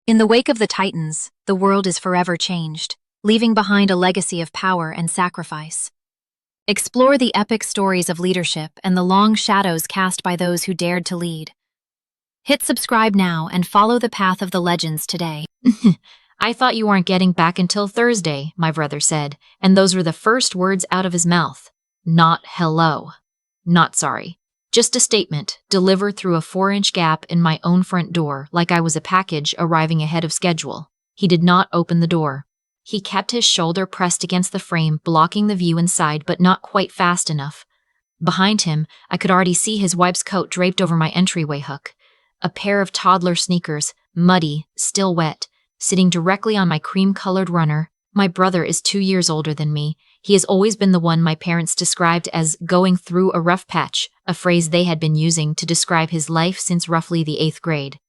In the wake of the Titans, the world is forever changed, leaving behind a legacy of power and sacrifice. Explore the epic stories of leadership and the long shadows cast by those who dared to lead. Hit subscribe now and follow the path of the legends today. I thought you weren't getting back until Thursday, my brother said, and those were the first words out of his mouth. Not hello. Not sorry. Just a statement, delivered through a 4-inch gap in my own front door like I was a package arriving ahead of schedule. He did not open the door. He kept his shoulder pressed against the frame, blocking the view inside but not quite fast enough. Behind him, I could already see his wife's coat draped over my entryway hook. A pair of toddler sneakers, muddy, still wet, sitting directly on my cream-colored runner. My brother is 2 years older than me. He has always been the one my parents described as going through a rough patch, a phrase they had been using to describe his life since roughly the 8th grade.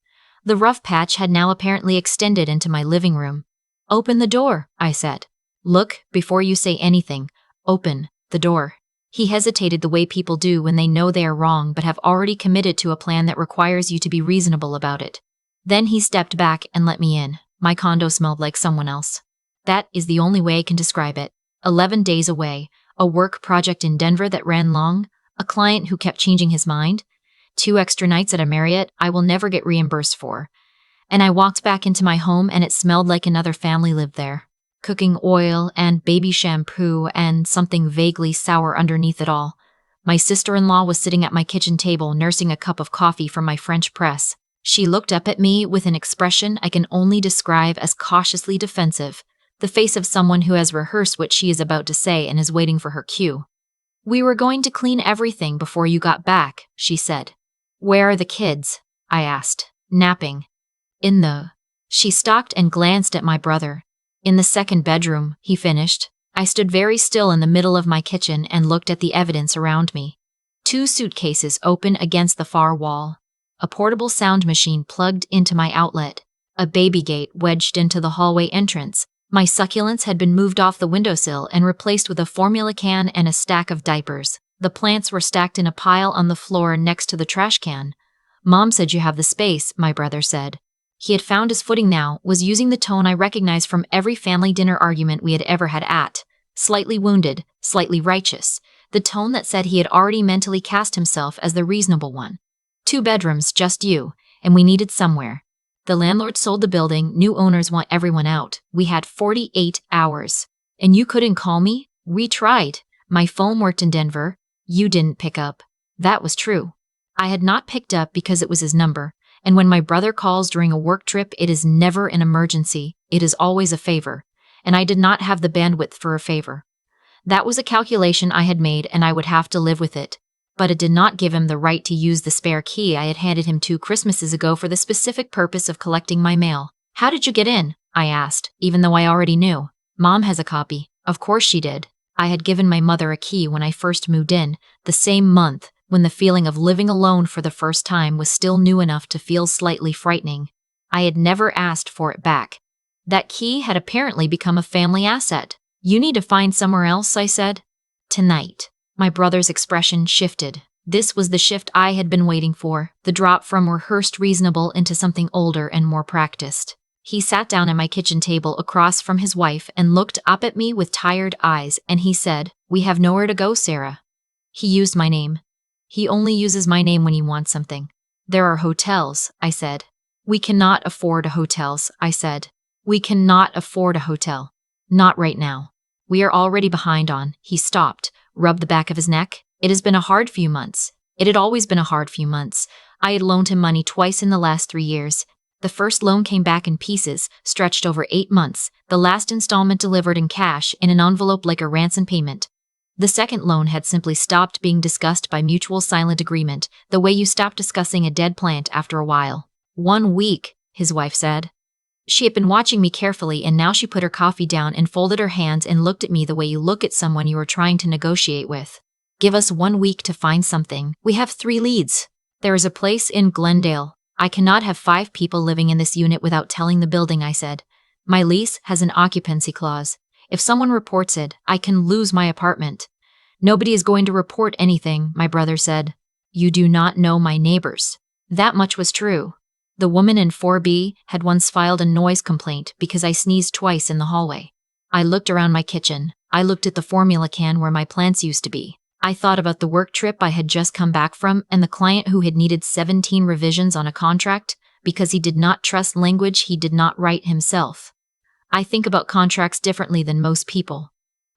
The rough patch had now apparently extended into my living room. "Open the door," I said. "Look, before you say anything, open the door." He hesitated the way people do when they know they are wrong but have already committed to a plan that requires you to be reasonable about it. Then he stepped back and let me in. My condo smelled like someone else. That is the only way I can describe it. 11 days away, a work project in Denver that ran long, a client who kept changing his mind, 2 extra nights at a Marriott I will never get reimbursed for. And I walked back into my home and it smelled like another family lived there. Cooking oil and baby shampoo and something vaguely sour underneath it all. My sister-in-law was sitting at my kitchen table nursing a cup of coffee from my French press. She looked up at me with an expression I can only describe as cautiously defensive, the face of someone who has rehearsed what she is about to say and is waiting for her cue. "We were going to clean everything before you got back," she said. "Where are the kids?" I asked. "Napping." "In the..." She stopped and glanced at my brother. "In the second bedroom," he finished. I stood very still in the middle of my kitchen and looked at the evidence around me. 2 suitcases open against the far wall. A portable sound machine plugged into my outlet. A baby gate wedged into the hallway entrance. My succulents had been moved off the windowsill and replaced with a formula can and a stack of diapers. The plants were stacked in a pile on the floor next to the trash can. "Mom said you have the space," my brother said. He had found his footing now, was using the tone I recognized from every family dinner argument we had ever had at. Slightly wounded, slightly righteous. The tone that said he had already mentally cast himself as the reasonable one. 2 bedrooms, just you, and we needed somewhere. The landlord sold the building, new owners want everyone out. We had 48 hours. And you couldn't call me? We tried. My phone worked in Denver. You didn't pick up. That was true. I had not picked up because it was his number. And when my brother calls during a work trip, it is never an emergency. It is always a favor. And I did not have the bandwidth for a favor. That was a calculation I had made and I would have to live with it. But it did not give him the right to use the spare key I had handed him 2 Christmases ago for the specific purpose of collecting my mail. "How did you get in?" I asked, even though I already knew. "Mom has a copy." Of course she did. I had given my mother a key when I first moved in, the same month, when the feeling of living alone for the first time was still new enough to feel slightly frightening. I had never asked for it back. That key had apparently become a family asset. "You need to find somewhere else," I said. "Tonight." My brother's expression shifted. This was the shift I had been waiting for, the drop from rehearsed reasonable into something older and more practiced. He sat down at my kitchen table across from his wife and looked up at me with tired eyes, and he said, "We have nowhere to go, Sarah." He used my name. He only uses my name when he wants something. "There are hotels," I said. "We cannot afford hotels," I said. "We cannot afford a hotel. Not right now. We are already behind on." He stopped, rubbed the back of his neck. "It has been a hard few months. It had always been a hard few months. I had loaned him money twice in the last 3 years. The first loan came back in pieces, stretched over 8 months, the last installment delivered in cash in an envelope like a ransom payment. The second loan had simply stopped being discussed by mutual silent agreement, the way you stop discussing a dead plant after a while. 1 week, his wife said. She had been watching me carefully and now she put her coffee down and folded her hands and looked at me the way you look at someone you are trying to negotiate with. "Give us 1 week to find something. We have 3 leads. There is a place in Glendale. I cannot have 5 people living in this unit without telling the building," I said. "My lease has an occupancy clause. If someone reports it, I can lose my apartment." "Nobody is going to report anything," my brother said. "You do not know my neighbors." That much was true. The woman in 4B had once filed a noise complaint because I sneezed twice in the hallway. I looked around my kitchen. I looked at the formula can where my plants used to be. I thought about the work trip I had just come back from and the client who had needed 17 revisions on a contract because he did not trust language he did not write himself. I think about contracts differently than most people.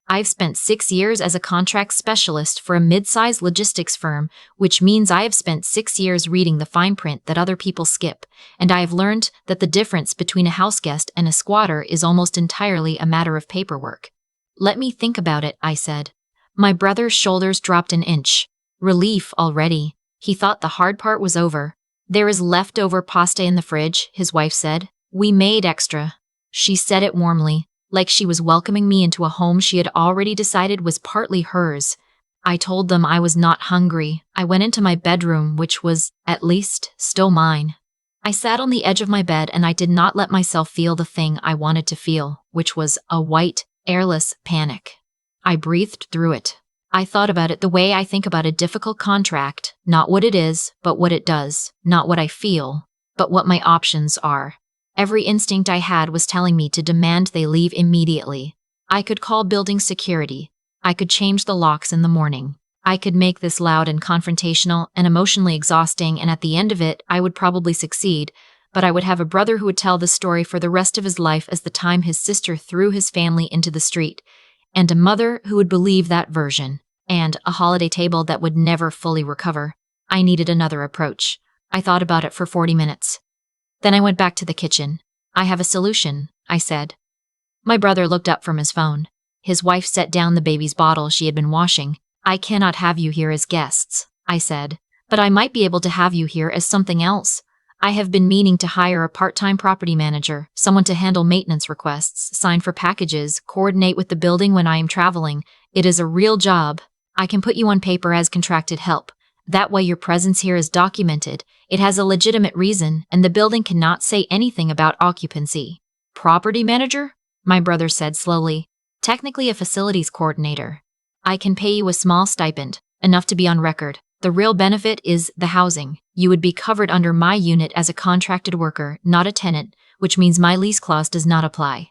I've spent 6 years as a contract specialist for a mid-sized logistics firm, which means I have spent 6 years reading the fine print that other people skip, and I have learned that the difference between a houseguest and a squatter is almost entirely a matter of paperwork. Let me think about it, I said. My brother's shoulders dropped an inch. Relief already. He thought the hard part was over. There is leftover pasta in the fridge, his wife said. We made extra. She said it warmly, like she was welcoming me into a home she had already decided was partly hers. I told them I was not hungry. I went into my bedroom, which was, at least, still mine. I sat on the edge of my bed and I did not let myself feel the thing I wanted to feel, which was a white, airless panic. I breathed through it. I thought about it the way I think about a difficult contract, not what it is, but what it does, not what I feel, but what my options are. Every instinct I had was telling me to demand they leave immediately. I could call building security. I could change the locks in the morning. I could make this loud and confrontational and emotionally exhausting, and at the end of it, I would probably succeed, but I would have a brother who would tell the story for the rest of his life as the time his sister threw his family into the street, and a mother who would believe that version, and a holiday table that would never fully recover. I needed another approach. I thought about it for 40 minutes. Then I went back to the kitchen. I have a solution, I said. My brother looked up from his phone. His wife set down the baby's bottle she had been washing. I cannot have you here as guests, I said, but I might be able to have you here as something else. I have been meaning to hire a part-time property manager, someone to handle maintenance requests, sign for packages, coordinate with the building when I am traveling. It is a real job. I can put you on paper as contracted help. That way your presence here is documented. It has a legitimate reason, and the building cannot say anything about occupancy. Property manager? My brother said slowly. Technically a facilities coordinator. I can pay you a small stipend, enough to be on record. The real benefit is the housing. You would be covered under my unit as a contracted worker, not a tenant, which means my lease clause does not apply.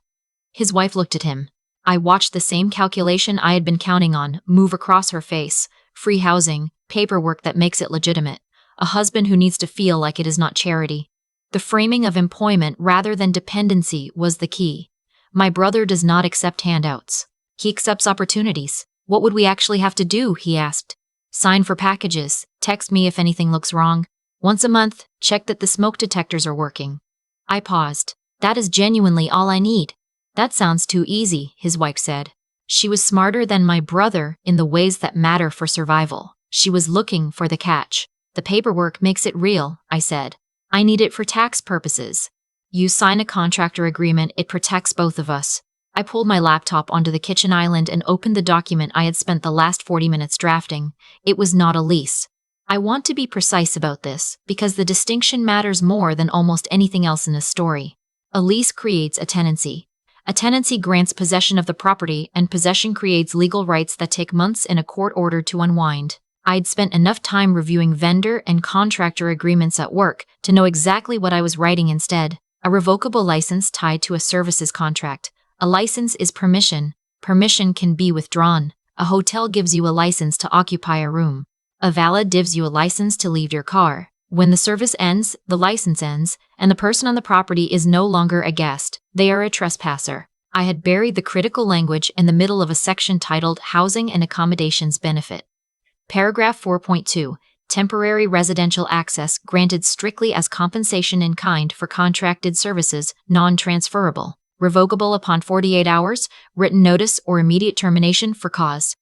His wife looked at him. I watched the same calculation I had been counting on move across her face. Free housing, paperwork that makes it legitimate, a husband who needs to feel like it is not charity. The framing of employment rather than dependency was the key. My brother does not accept handouts. He accepts opportunities. What would we actually have to do? He asked. Sign for packages, text me if anything looks wrong. Once a month, check that the smoke detectors are working. I paused. That is genuinely all I need. That sounds too easy, his wife said. She was smarter than my brother in the ways that matter for survival. She was looking for the catch. The paperwork makes it real, I said. I need it for tax purposes. You sign a contractor agreement, it protects both of us. I pulled my laptop onto the kitchen island and opened the document I had spent the last 40 minutes drafting. It was not a lease. I want to be precise about this, because the distinction matters more than almost anything else in this story. A lease creates a tenancy. A tenancy grants possession of the property, and possession creates legal rights that take months in a court order to unwind. I'd spent enough time reviewing vendor and contractor agreements at work to know exactly what I was writing instead. A revocable license tied to a services contract. A license is permission. Permission can be withdrawn. A hotel gives you a license to occupy a room. A valet gives you a license to leave your car. When the service ends, the license ends, and the person on the property is no longer a guest. They are a trespasser. I had buried the critical language in the middle of a section titled Housing and Accommodations Benefit. Paragraph 4.2. Temporary residential access granted strictly as compensation in kind for contracted services, non-transferable. Revocable upon 48 hours, written notice or immediate termination for cause.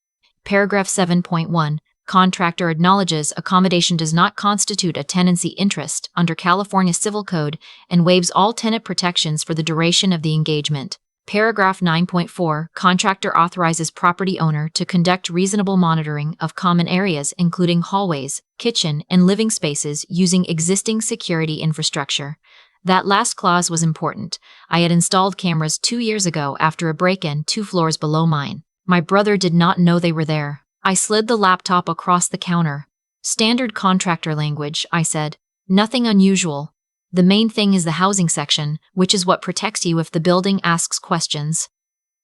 Paragraph 7.1. Contractor acknowledges accommodation does not constitute a tenancy interest under California Civil Code and waives all tenant protections for the duration of the engagement. Paragraph 9.4. Contractor authorizes property owner to conduct reasonable monitoring of common areas including hallways, kitchen, and living spaces using existing security infrastructure. That last clause was important. I had installed cameras 2 years ago after a break-in 2 floors below mine. My brother did not know they were there. I slid the laptop across the counter. Standard contractor language, I said. Nothing unusual. The main thing is the housing section, which is what protects you if the building asks questions.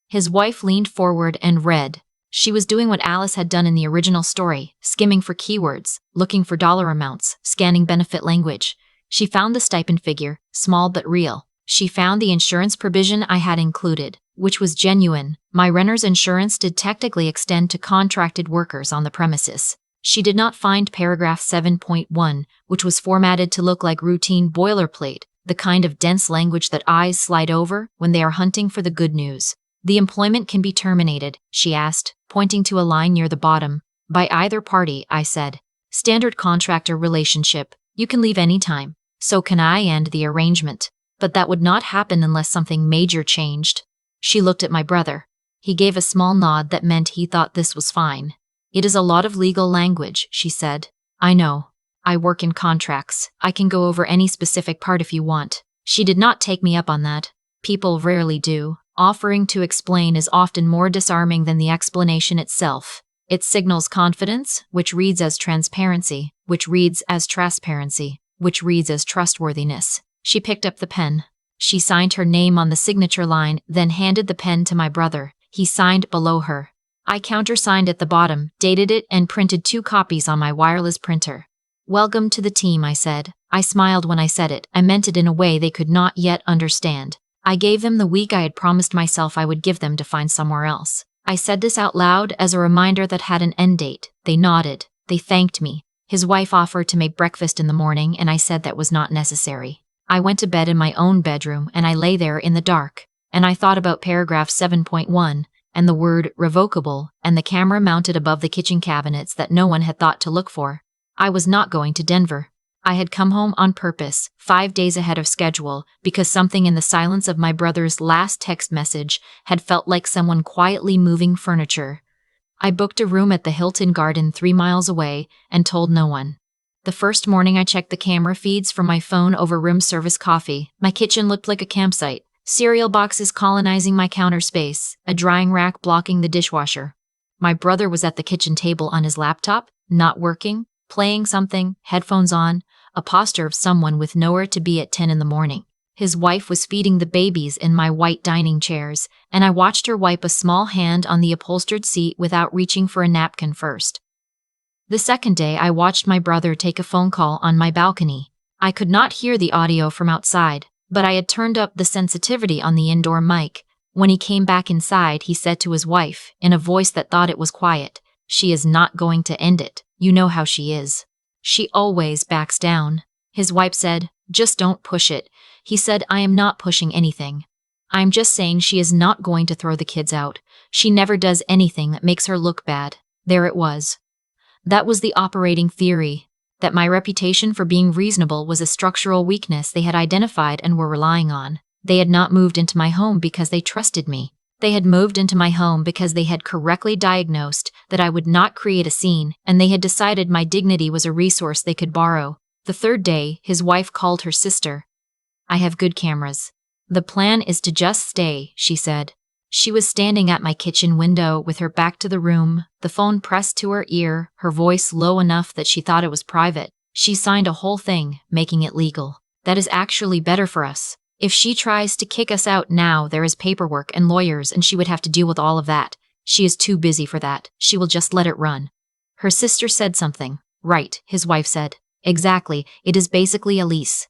His wife leaned forward and read. She was doing what Alice had done in the original story, skimming for keywords, looking for dollar amounts, scanning benefit language. She found the stipend figure, small but real. She found the insurance provision I had included, which was genuine. My renter's insurance did technically extend to contracted workers on the premises. She did not find paragraph 7.1, which was formatted to look like routine boilerplate, the kind of dense language that eyes slide over when they are hunting for the good news. The employment can be terminated, she asked, pointing to a line near the bottom. By either party, I said. Standard contractor relationship. You can leave any time. So can I end the arrangement. But that would not happen unless something major changed. She looked at my brother. He gave a small nod that meant he thought this was fine. It is a lot of legal language, she said. I know. I work in contracts. I can go over any specific part if you want. She did not take me up on that. People rarely do. Offering to explain is often more disarming than the explanation itself. It signals confidence, which reads as transparency, which reads as transparency, which reads as trustworthiness. She picked up the pen. She signed her name on the signature line, then handed the pen to my brother. He signed below her. I countersigned at the bottom, dated it, and printed 2 copies on my wireless printer. Welcome to the team, I said. I smiled when I said it. I meant it in a way they could not yet understand. I gave them the week I had promised myself I would give them to find somewhere else. I said this out loud as a reminder that had an end date. They nodded. They thanked me. His wife offered to make breakfast in the morning, and I said that was not necessary. I went to bed in my own bedroom, and I lay there in the dark. And I thought about paragraph 7.1, and the word revocable, and the camera mounted above the kitchen cabinets that no one had thought to look for. I was not going to Denver. I had come home on purpose, 5 days ahead of schedule, because something in the silence of my brother's last text message had felt like someone quietly moving furniture. I booked a room at the Hilton Garden 3 miles away and told no one. The first morning I checked the camera feeds from my phone over room service coffee. My kitchen looked like a campsite. Cereal boxes colonizing my counter space, a drying rack blocking the dishwasher. My brother was at the kitchen table on his laptop, not working, playing something, headphones on, a posture of someone with nowhere to be at 10 in the morning. His wife was feeding the babies in my white dining chairs, and I watched her wipe a small hand on the upholstered seat without reaching for a napkin first. The second day, I watched my brother take a phone call on my balcony. I could not hear the audio from outside, but I had turned up the sensitivity on the indoor mic. When he came back inside, he said to his wife, in a voice that thought it was quiet, "She is not going to end it. You know how she is. She always backs down." His wife said, "Just don't push it." He said, "I am not pushing anything. I'm just saying she is not going to throw the kids out. She never does anything that makes her look bad." There it was. That was the operating theory, that my reputation for being reasonable was a structural weakness they had identified and were relying on. They had not moved into my home because they trusted me. They had moved into my home because they had correctly diagnosed that I would not create a scene, and they had decided my dignity was a resource they could borrow. The third day, his wife called her sister. "I have good cameras. The plan is to just stay," she said. She was standing at my kitchen window with her back to the room, the phone pressed to her ear, her voice low enough that she thought it was private. She signed a whole thing, making it legal. That is actually better for us. If she tries to kick us out now, there is paperwork and lawyers, and she would have to deal with all of that. She is too busy for that. She will just let it run. Her sister said something. "Right," his wife said. "Exactly. It is basically a lease.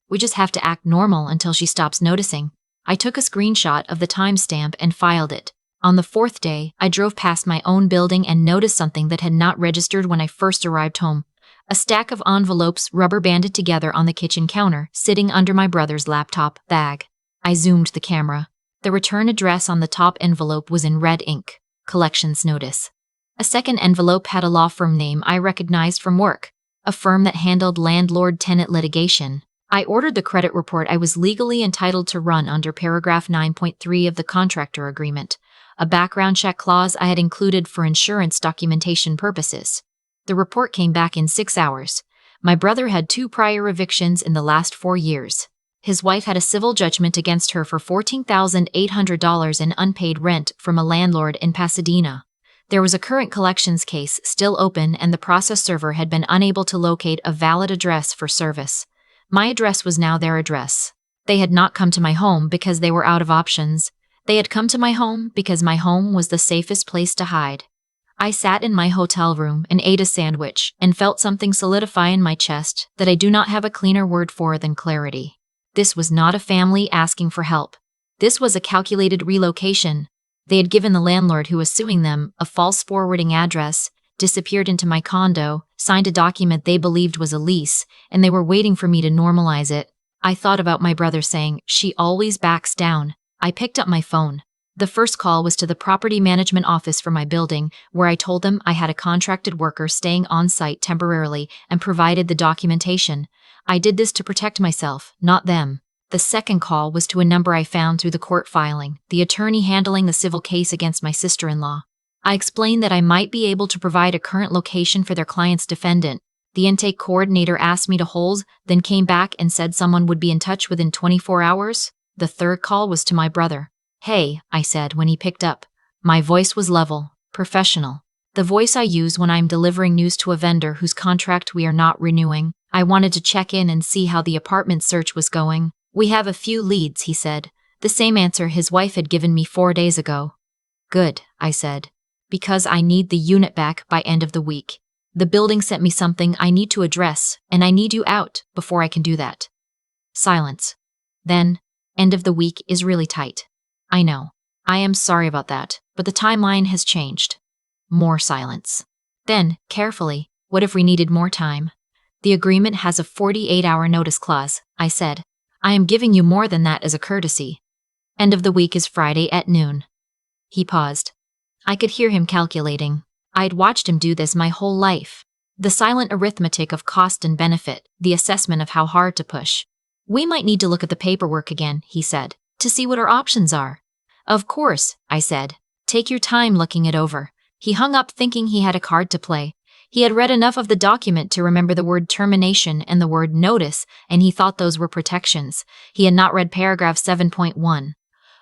We just have to act normal until she stops noticing." I took a screenshot of the timestamp and filed it. On the 4th day, I drove past my own building and noticed something that had not registered when I first arrived home. A stack of envelopes rubber banded together on the kitchen counter, sitting under my brother's laptop bag. I zoomed the camera. The return address on the top envelope was in red ink. Collections notice. A second envelope had a law firm name I recognized from work, a firm that handled landlord-tenant litigation. I ordered the credit report I was legally entitled to run under paragraph 9.3 of the contractor agreement, a background check clause I had included for insurance documentation purposes. The report came back in 6 hours. My brother had 2 prior evictions in the last 4 years. His wife had a civil judgment against her for $14,800 in unpaid rent from a landlord in Pasadena. There was a current collections case still open, and the process server had been unable to locate a valid address for service. My address was now their address. They had not come to my home because they were out of options. They had come to my home because my home was the safest place to hide. I sat in my hotel room and ate a sandwich and felt something solidify in my chest that I do not have a cleaner word for than clarity. This was not a family asking for help. This was a calculated relocation. They had given the landlord who was suing them a false forwarding address, disappeared into my condo, signed a document they believed was a lease, and they were waiting for me to normalize it. I thought about my brother saying, "She always backs down." I picked up my phone. The first call was to the property management office for my building, where I told them I had a contracted worker staying on site temporarily and provided the documentation. I did this to protect myself, not them. The second call was to a number I found through the court filing, the attorney handling the civil case against my sister-in-law. I explained that I might be able to provide a current location for their client's defendant. The intake coordinator asked me to hold, then came back and said someone would be in touch within 24 hours. The third call was to my brother. "Hey," I said when he picked up. My voice was level, professional. The voice I use when I'm delivering news to a vendor whose contract we are not renewing. I wanted to check in and see how the apartment search was going. "We have a few leads," he said. The same answer his wife had given me 4 days ago. "Good," I said. "Because I need the unit back by end of the week. The building sent me something I need to address, and I need you out before I can do that." Silence. Then, "End of the week is really tight." "I know. I am sorry about that, but the timeline has changed." More silence. Then, carefully, "What if we needed more time?" "The agreement has a 48-hour notice clause," I said. "I am giving you more than that as a courtesy." "End of the week is Friday at noon." He paused. I could hear him calculating. I'd watched him do this my whole life. The silent arithmetic of cost and benefit, the assessment of how hard to push. "We might need to look at the paperwork again," he said, "to see what our options are." "Of course," I said. "Take your time looking it over." He hung up thinking he had a card to play. He had read enough of the document to remember the word termination and the word notice, and he thought those were protections. He had not read paragraph 7.1.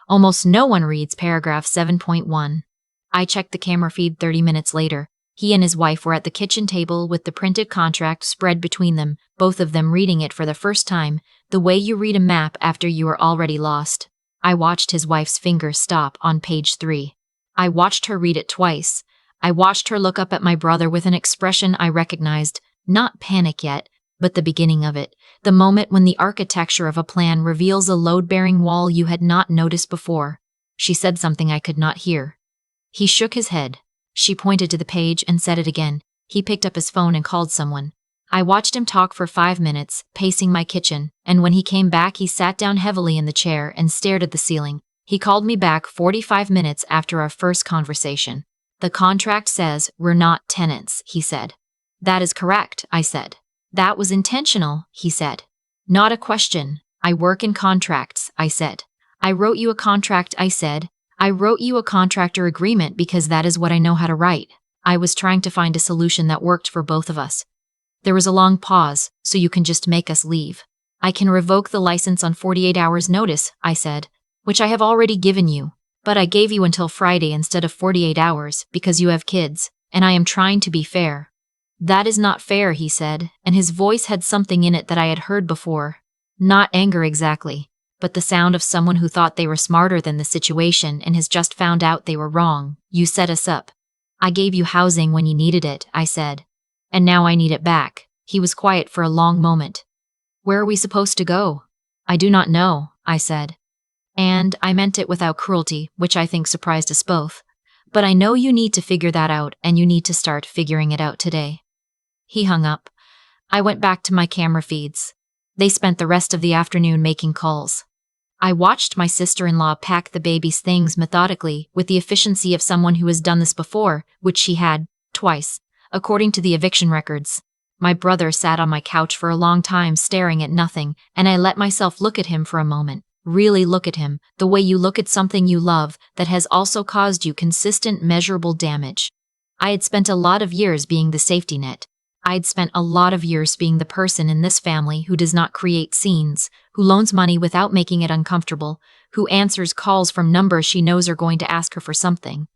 Almost no one reads paragraph 7.1. I checked the camera feed 30 minutes later. He and his wife were at the kitchen table with the printed contract spread between them, both of them reading it for the first time, the way you read a map after you are already lost. I watched his wife's fingers stop on page 3. I watched her read it twice. I watched her look up at my brother with an expression I recognized, not panic yet, but the beginning of it, the moment when the architecture of a plan reveals a load-bearing wall you had not noticed before. She said something I could not hear. He shook his head. She pointed to the page and said it again. He picked up his phone and called someone. I watched him talk for 5 minutes, pacing my kitchen, and when he came back he sat down heavily in the chair and stared at the ceiling. He called me back 45 minutes after our first conversation. "The contract says we're not tenants," he said. "That is correct," I said. "That was intentional," he said. "Not a question. I work in contracts," I said. "I wrote you a contract," I said. "I wrote you a contractor agreement because that is what I know how to write." I was trying to find a solution that worked for both of us. There was a long pause, "So you can just make us leave." "I can revoke the license on 48 hours notice," I said, "which I have already given you. But I gave you until Friday instead of 48 hours because you have kids, and I am trying to be fair." "That is not fair," he said, and his voice had something in it that I had heard before. Not anger exactly, but the sound of someone who thought they were smarter than the situation and has just found out they were wrong. "You set us up. I gave you housing when you needed it," I said. "And now I need it back." He was quiet for a long moment. "Where are we supposed to go?" "I do not know," I said. And I meant it without cruelty, which I think surprised us both. "But I know you need to figure that out, and you need to start figuring it out today." He hung up. I went back to my camera feeds. They spent the rest of the afternoon making calls. I watched my sister-in-law pack the baby's things methodically, with the efficiency of someone who has done this before, which she had, twice, according to the eviction records. My brother sat on my couch for a long time staring at nothing, and I let myself look at him for a moment. Really look at him, the way you look at something you love that has also caused you consistent, measurable damage. I had spent a lot of years being the safety net. I had spent a lot of years being the person in this family who does not create scenes, who loans money without making it uncomfortable, who answers calls from numbers she knows are going to ask her for something.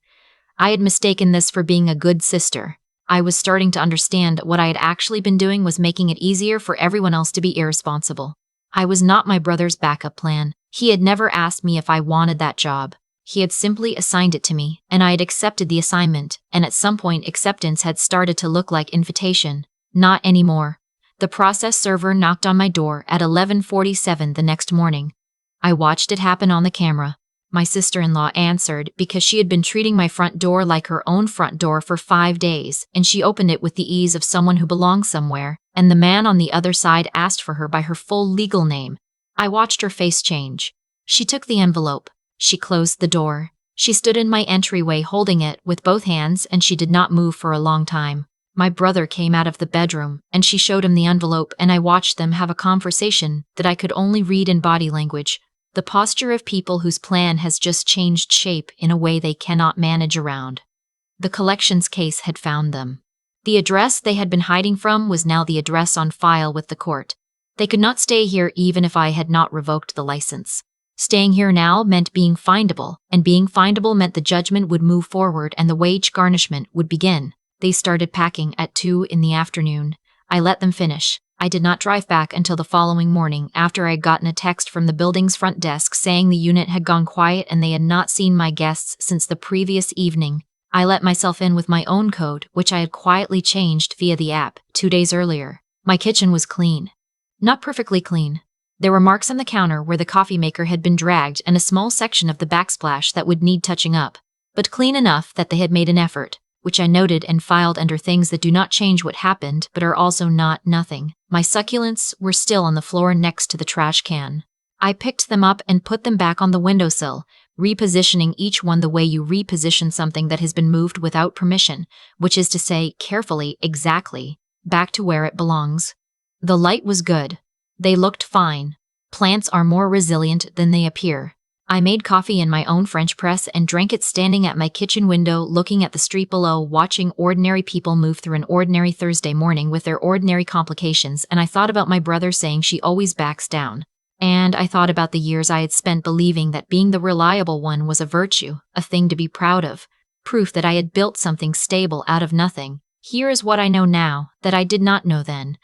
I had mistaken this for being a good sister. I was starting to understand what I had actually been doing was making it easier for everyone else to be irresponsible. I was not my brother's backup plan. He had never asked me if I wanted that job. He had simply assigned it to me, and I had accepted the assignment, and at some point acceptance had started to look like invitation. Not anymore. The process server knocked on my door at 11:47 the next morning. I watched it happen on the camera. My sister-in-law answered because she had been treating my front door like her own front door for 5 days, and she opened it with the ease of someone who belongs somewhere, and the man on the other side asked for her by her full legal name. I watched her face change. She took the envelope. She closed the door. She stood in my entryway holding it with both hands, and she did not move for a long time. My brother came out of the bedroom, and she showed him the envelope, and I watched them have a conversation that I could only read in body language. The posture of people whose plan has just changed shape in a way they cannot manage around. The collections case had found them. The address they had been hiding from was now the address on file with the court. They could not stay here even if I had not revoked the license. Staying here now meant being findable, and being findable meant the judgment would move forward and the wage garnishment would begin. They started packing at 2 in the afternoon. I let them finish. I did not drive back until the following morning after I had gotten a text from the building's front desk saying the unit had gone quiet and they had not seen my guests since the previous evening. I let myself in with my own code, which I had quietly changed via the app 2 days earlier. My kitchen was clean. Not perfectly clean. There were marks on the counter where the coffee maker had been dragged and a small section of the backsplash that would need touching up, but clean enough that they had made an effort, which I noted and filed under things that do not change what happened but are also not nothing. My succulents were still on the floor next to the trash can. I picked them up and put them back on the windowsill, repositioning each one the way you reposition something that has been moved without permission, which is to say, carefully, exactly, back to where it belongs. The light was good. They looked fine. Plants are more resilient than they appear. I made coffee in my own French press and drank it standing at my kitchen window looking at the street below, watching ordinary people move through an ordinary Thursday morning with their ordinary complications, and I thought about my brother saying she always backs down. And I thought about the years I had spent believing that being the reliable one was a virtue, a thing to be proud of, proof that I had built something stable out of nothing. Here is what I know now that I did not know then.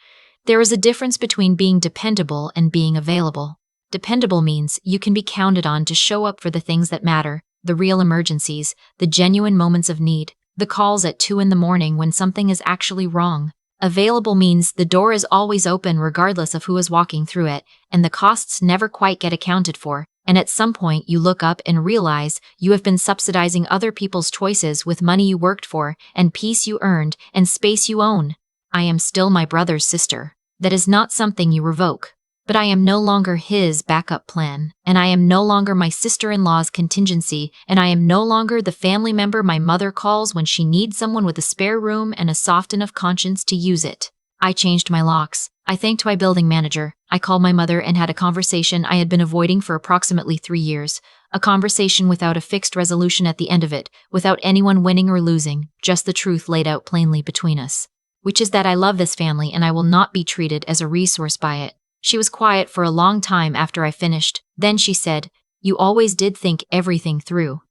There is a difference between being dependable and being available. Dependable means you can be counted on to show up for the things that matter, the real emergencies, the genuine moments of need, the calls at 2 in the morning when something is actually wrong. Available means the door is always open regardless of who is walking through it, and the costs never quite get accounted for, and at some point you look up and realize you have been subsidizing other people's choices with money you worked for, and peace you earned, and space you own. I am still my brother's sister. That is not something you revoke. But I am no longer his backup plan, and I am no longer my sister-in-law's contingency, and I am no longer the family member my mother calls when she needs someone with a spare room and a soft enough conscience to use it. I changed my locks. I thanked my building manager. I called my mother and had a conversation I had been avoiding for approximately 3 years. A conversation without a fixed resolution at the end of it, without anyone winning or losing, just the truth laid out plainly between us. Which is that I love this family and I will not be treated as a resource by it. She was quiet for a long time after I finished. Then she said, "You always did think everything through."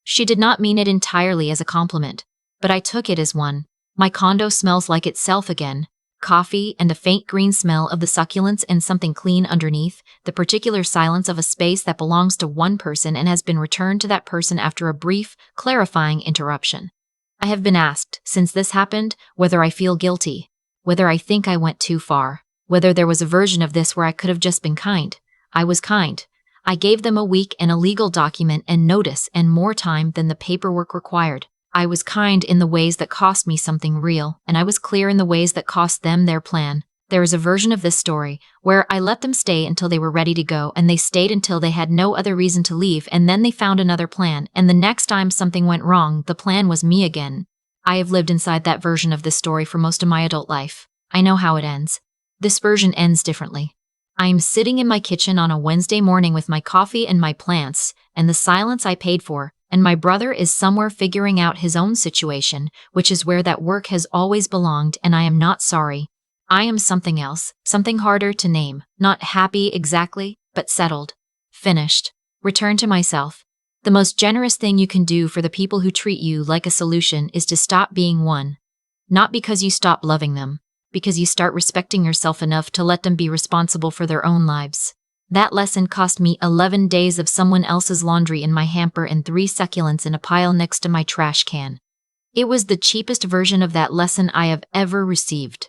She did not mean it entirely as a compliment, but I took it as one. My condo smells like itself again. Coffee and a faint green smell of the succulents and something clean underneath, the particular silence of a space that belongs to one person and has been returned to that person after a brief, clarifying interruption. I have been asked, since this happened, whether I feel guilty, whether I think I went too far. Whether there was a version of this where I could have just been kind. I was kind. I gave them a week and a legal document and notice and more time than the paperwork required. I was kind in the ways that cost me something real, and I was clear in the ways that cost them their plan. There is a version of this story where I let them stay until they were ready to go, and they stayed until they had no other reason to leave, and then they found another plan, and the next time something went wrong, the plan was me again. I have lived inside that version of this story for most of my adult life. I know how it ends. This version ends differently. I am sitting in my kitchen on a Wednesday morning with my coffee and my plants, and the silence I paid for, and my brother is somewhere figuring out his own situation, which is where that work has always belonged, and I am not sorry. I am something else, something harder to name, not happy exactly, but settled. Finished. Return to myself. The most generous thing you can do for the people who treat you like a solution is to stop being one. Not because you stop loving them, because you start respecting yourself enough to let them be responsible for their own lives. That lesson cost me 11 days of someone else's laundry in my hamper and 3 succulents in a pile next to my trash can. It was the cheapest version of that lesson I have ever received.